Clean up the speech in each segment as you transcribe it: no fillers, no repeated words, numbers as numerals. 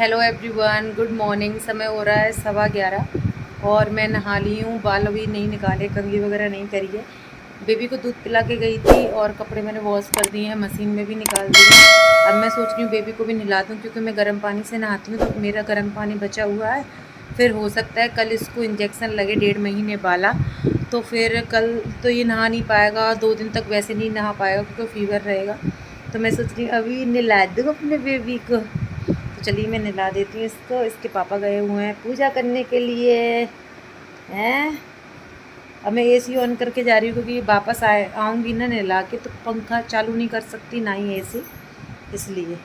Hello everyone, good morning. समय हो रहा है 11:15 और मैं नहा ली हूँ। बाल अभी नहीं निकाले, कंघी वगैरह नहीं करी है। बेबी को दूध पिला के गई थी और कपड़े मैंने वॉश कर दिए हैं, मशीन में भी निकाल दिए हैं। अब मैं सोच रही हूँ बेबी को भी नहला दूँ, क्योंकि मैं गर्म पानी से नहाती हूँ तो मेरा गर्म पानी बचा हुआ है। फिर हो सकता है कल इसको इंजेक्शन लगे 1.5 महीने वाला, तो फिर कल तो ये नहा नहीं पाएगा, 2 दिन तक वैसे नहीं नहा पाएगा क्योंकि फीवर रहेगा। तो मैं सोच रही हूँ अभी नहला दूँ अपने बेबी को। तो चलिए मैं नहला देती हूँ इसको। इसके पापा गए हुए हैं पूजा करने के लिए हैं। अब मैं एसी ऑन करके जा रही हूँ, क्योंकि वापस आऊँगी ना नहला के, तो पंखा चालू नहीं कर सकती ना ही एसी, इसलिए।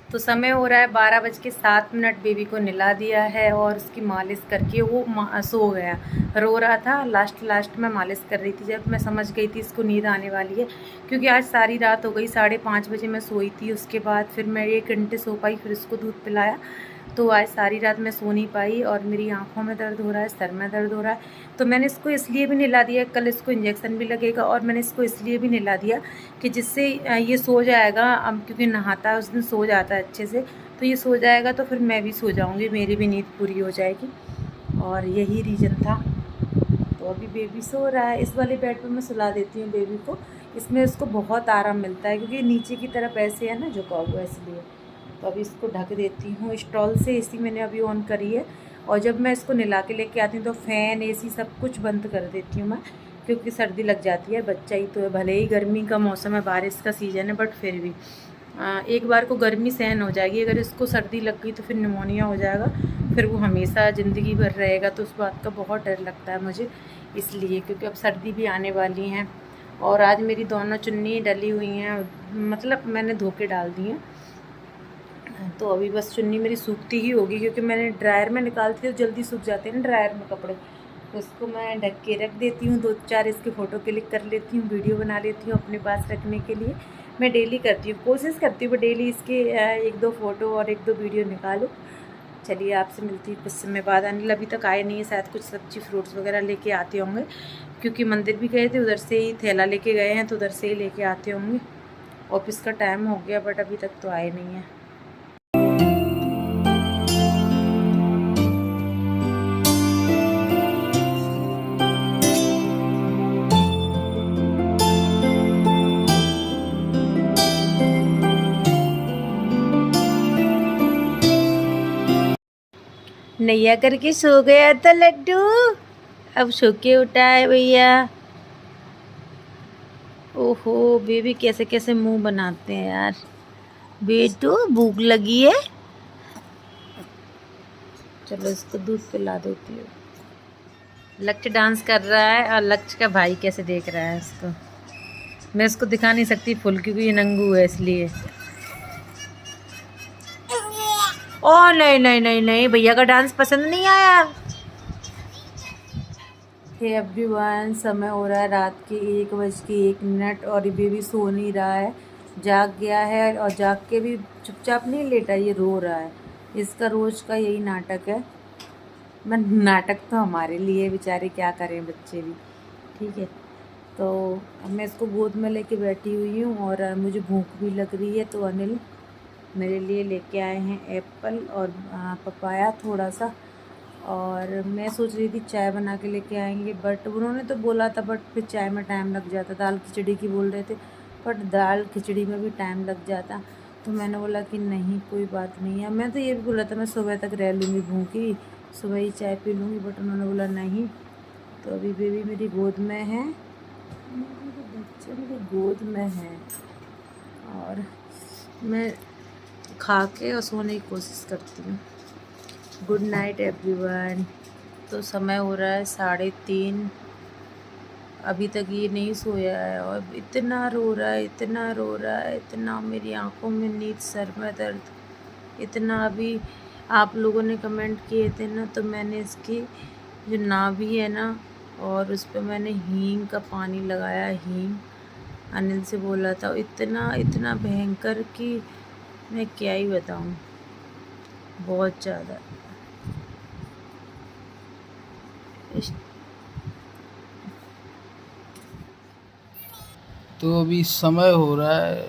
तो समय हो रहा है 12:07। बेबी को नहला दिया है और उसकी मालिश करके वो सो गया। रो रहा था, लास्ट में मालिश कर रही थी जब मैं समझ गई थी इसको नींद आने वाली है, क्योंकि आज सारी रात हो गई। 5:30 बजे मैं सोई थी, उसके बाद फिर मैं 1 घंटे सो पाई, फिर उसको दूध पिलाया। तो आज सारी रात मैं सो नहीं पाई और मेरी आँखों में दर्द हो रहा है, सर में दर्द हो रहा है। तो मैंने इसको इसलिए भी नहला दिया, कल इसको इंजेक्शन भी लगेगा, और मैंने इसको इसलिए भी नहला दिया कि जिससे ये सो जाएगा। अब क्योंकि नहाता है उस दिन, सो जाता है अच्छे से, तो ये सो जाएगा तो फिर मैं भी सो जाऊँगी, मेरी भी नींद पूरी हो जाएगी। और यही रीज़न था। तो अभी बेबी सो रहा है, इस वाले बेड पर मैं सुला देती हूँ बेबी को। इसमें उसको बहुत आराम मिलता है, क्योंकि नीचे की तरफ ऐसे है ना झुका हुआ, इसलिए। तो अभी इसको ढक देती हूँ स्टॉल से। एसी मैंने अभी ऑन करी है, और जब मैं इसको नहला के लेके आती हूँ तो फ़ैन एसी सब कुछ बंद कर देती हूँ मैं, क्योंकि सर्दी लग जाती है। बच्चा ही तो है, भले ही गर्मी का मौसम है, बारिश का सीज़न है, बट फिर भी एक बार को गर्मी सहन हो जाएगी, अगर इसको सर्दी लग गई तो फिर निमोनिया हो जाएगा, फिर वो हमेशा ज़िंदगी भर रहेगा। तो उस बात का बहुत डर लगता है मुझे, इसलिए, क्योंकि अब सर्दी भी आने वाली हैं। और आज मेरी दोनों चुन्नी डली हुई हैं, मतलब मैंने धो के डाल दी हैं। तो अभी बस चुन्नी मेरी सूखती ही होगी, क्योंकि मैंने ड्रायर में निकालती हूँ, जल्दी सूख जाते हैं ना ड्रायर में कपड़े। तो इसको मैं ढक के रख देती हूँ, 2-4 इसके फ़ोटो क्लिक कर लेती हूँ, वीडियो बना लेती हूँ अपने पास रखने के लिए। मैं डेली करती हूँ, कोशिश करती हूँ डेली इसके 1-2 फ़ोटो और 1-2 वीडियो निकालूँ। चलिए आपसे मिलती हूँ कुछ समय बाद। अनिल अभी तक आए नहीं है, शायद कुछ सब्जी फ्रूट्स वगैरह लेके आते होंगे, क्योंकि मंदिर भी गए थे, उधर से ही थैला लेके गए हैं, तो उधर से ही लेके आते होंगे। ऑफिस का टाइम हो गया, बट अभी तक तो आए नहीं हैं। नैया करके सो गया था लड्डू, अब सो के उठा है भैया। ओहो, बेबी कैसे कैसे मुंह बनाते हैं यार। बेटू भूख लगी है, चलो इसको दूध पिला देती हूँ। लक्ष्य डांस कर रहा है, और लक्ष्य का भाई कैसे देख रहा है इसको। मैं इसको दिखा नहीं सकती फुल, क्योंकि ये नंगू है, इसलिए। ओ नहीं नहीं नहीं नहीं, भैया का डांस पसंद नहीं आया। हे एवरीवन, समय हो रहा है रात के 1:01 और ये बेबी सो नहीं रहा है, जाग गया है, और जाग के भी चुपचाप नहीं लेटा, ये रो रहा है। इसका रोज़ का यही नाटक है। मैं नाटक तो हमारे लिए, बेचारे क्या करें बच्चे भी, ठीक है। तो अब मैं इसको गोद में लेके बैठी हुई हूँ, और मुझे भूख भी लग रही है। तो अनिल मेरे लिए लेके आए हैं एप्पल और पपाया थोड़ा सा, और मैं सोच रही थी चाय बना के लेके आएंगे, बट उन्होंने तो बोला था, बट फिर चाय में टाइम लग जाता। दाल खिचड़ी की बोल रहे थे, बट दाल खिचड़ी में भी टाइम लग जाता। तो मैंने बोला कि नहीं, कोई बात नहीं है। मैं तो ये भी बोला था मैं सुबह तक रह लूँगी भूखी, सुबह ही चाय पी लूँगी, बट उन्होंने बोला नहीं। तो अभी बेबी मेरी गोद में है, मेरे बच्चे मेरी गोद में है, और मैं खा के और सोने की कोशिश करती हूँ। Good night everyone. तो समय हो रहा है 3:30, अभी तक ये नहीं सोया है, और इतना रो रहा है, इतना रो रहा है, इतना मेरी आंखों में नींद, सर में दर्द, इतना। अभी आप लोगों ने कमेंट किए थे ना, तो मैंने इसकी जो नाभि है ना, और उस पर मैंने हींग का पानी लगाया। हींग अनिल से बोला था, इतना इतना भयंकर कि मैं क्या ही बताऊँ, बहुत ज़्यादा। तो अभी समय हो रहा है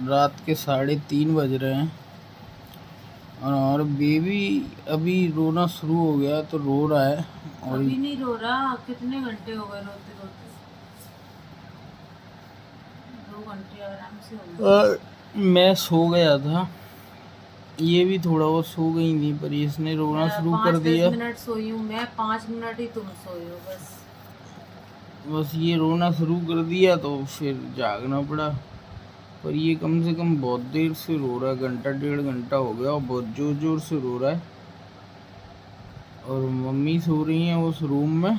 रात के 3:30 बज रहे हैं और बेबी अभी रोना शुरू हो गया तो रो रहा है। और अभी नहीं रो रहा, कितने घंटे हो गए रोते रोते? 2 घंटे आराम से हो गए। और मैं सो गया था, ये भी थोड़ा बहुत सो गई थी, पर इसने रोना शुरू कर दिया। 5-10 मिनट सोई हूँ मैं, 5 मिनट ही तुम सोई हो बस। ये रोना शुरू कर दिया तो फिर जागना पड़ा। पर ये कम से कम बहुत देर से रो रहा है, घंटा 1.5 घंटा हो गया और बहुत जोर जोर से रो रहा है। और मम्मी सो रही हैं उस रूम में।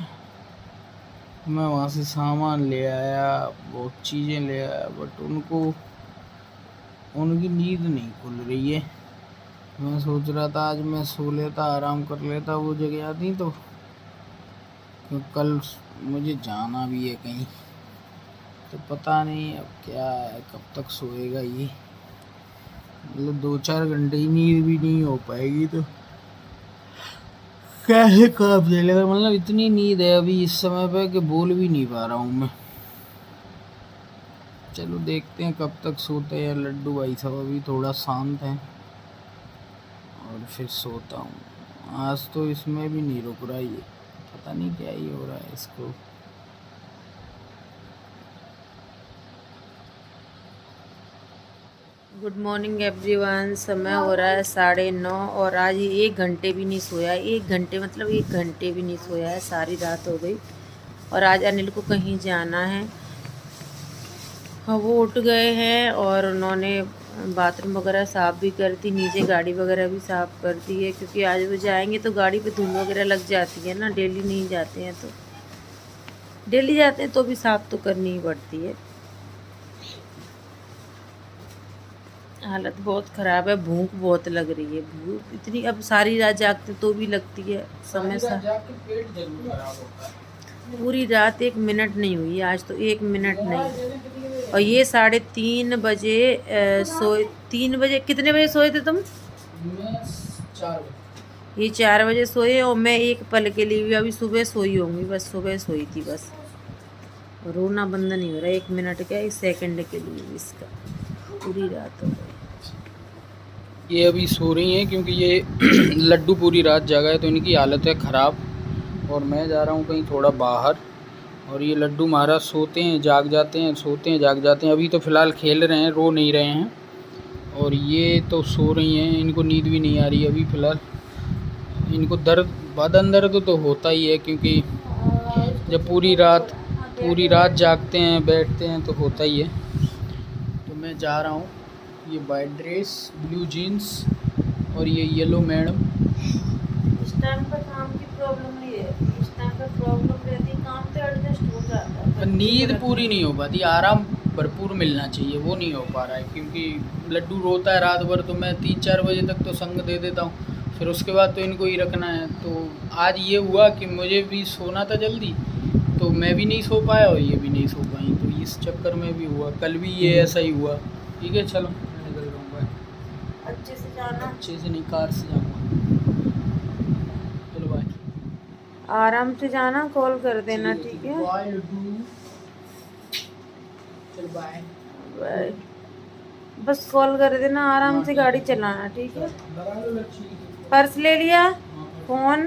मैं वहाँ से सामान ले आया, बहुत चीज़ें ले आया, बट उनकी नींद नहीं खुल रही है। मैं सोच रहा था आज मैं सो लेता, आराम कर लेता, वो जगह आती तो कल मुझे जाना भी है कहीं, तो पता नहीं अब क्या है, कब तक सोएगा ये। मतलब 2-4 घंटे ही नींद भी नहीं हो पाएगी तो कैसे काम चलेगा। मतलब इतनी नींद है अभी इस समय पे कि बोल भी नहीं पा रहा हूँ मैं। चलो देखते हैं कब तक सोते हैं लड्डू भाई साहब, अभी थोड़ा शांत हैं और फिर सोता हूँ। आज तो इसमें भी नहीं रुक रहा ये, पता नहीं क्या ही हो रहा है इसको। Good morning everyone. समय हो रहा है 9:30 और आज ये 1 घंटे भी नहीं सोया। 1 घंटे मतलब 1 घंटे भी नहीं सोया है, सारी रात हो गई। और आज अनिल को कहीं जाना है। हाँ, वो उठ गए हैं और उन्होंने बाथरूम वगैरह साफ़ भी कर दी, नीचे गाड़ी वगैरह भी साफ़ कर दी है, क्योंकि आज वो जाएंगे तो गाड़ी पे धूल वगैरह लग जाती है ना। डेली नहीं जाते हैं तो, डेली जाते हैं तो भी साफ़ तो करनी ही पड़ती है। हालत बहुत ख़राब है, भूख बहुत लग रही है। भूख इतनी, अब सारी रात जागते तो भी लगती है समय सा। पूरी रात 1 मिनट नहीं हुई आज तो, 1 मिनट नहीं। और ये 3:30 बजे सोए। 3 बजे, कितने बजे सोए थे तुम? 4 बजे। ये 4 बजे सोए और मैं एक पल के लिए भी अभी सुबह सोई होंगी, बस सुबह सोई थी बस। रोना बंद नहीं हो रहा 1 मिनट क्या, 1 सेकंड के लिए भी इसका। पूरी रात हो गई। ये अभी सो रही हैं क्योंकि ये लड्डू पूरी रात जागा है तो इनकी हालत है ख़राब। और मैं जा रहा हूँ कहीं थोड़ा बाहर। और ये लड्डू महाराज सोते हैं जाग जाते हैं, सोते हैं जाग जाते हैं। अभी तो फ़िलहाल खेल रहे हैं, रो नहीं रहे हैं। और ये तो सो रही हैं, इनको नींद भी नहीं आ रही अभी फ़िलहाल। इनको दर्द, बदन दर्द तो होता ही है, क्योंकि जब पूरी रात जागते हैं बैठते हैं तो होता ही है। तो मैं जा रहा हूँ। ये वाइट ड्रेस, ब्लू जीन्स और ये येलो मैडम। इस टाइम पर काम की प्रॉब्लम नहीं रहती, इस टाइम पर प्रॉब्लम रहती, काम तो एडजस्ट हो जाता है। नींद पूरी नहीं हो पाती, आराम भरपूर मिलना चाहिए, वो नहीं हो पा रहा है। क्योंकि लड्डू रोता है रात भर तो मैं 3-4 बजे तक तो संग दे देता हूँ, फिर उसके बाद तो इनको ही रखना है। तो आज ये हुआ कि मुझे भी सोना था जल्दी, तो मैं भी नहीं सो पाया और ये भी नहीं सो पाई, तो इस चक्कर में भी हुआ। कल भी ये ऐसा ही हुआ। ठीक है, चलो मैं निकल रहा हूँ, बाय। अच्छे से जाना, अच्छे से नहीं, कार से जाऊँगा। चलो बाय। आराम से जाना, कॉल कर देना, ठीक है? बाय लड्डू, चल बाय। बाय। बस कॉल कर देना, आराम से गाड़ी चलाना, ठीक है? पर्स ले लिया, फ़ोन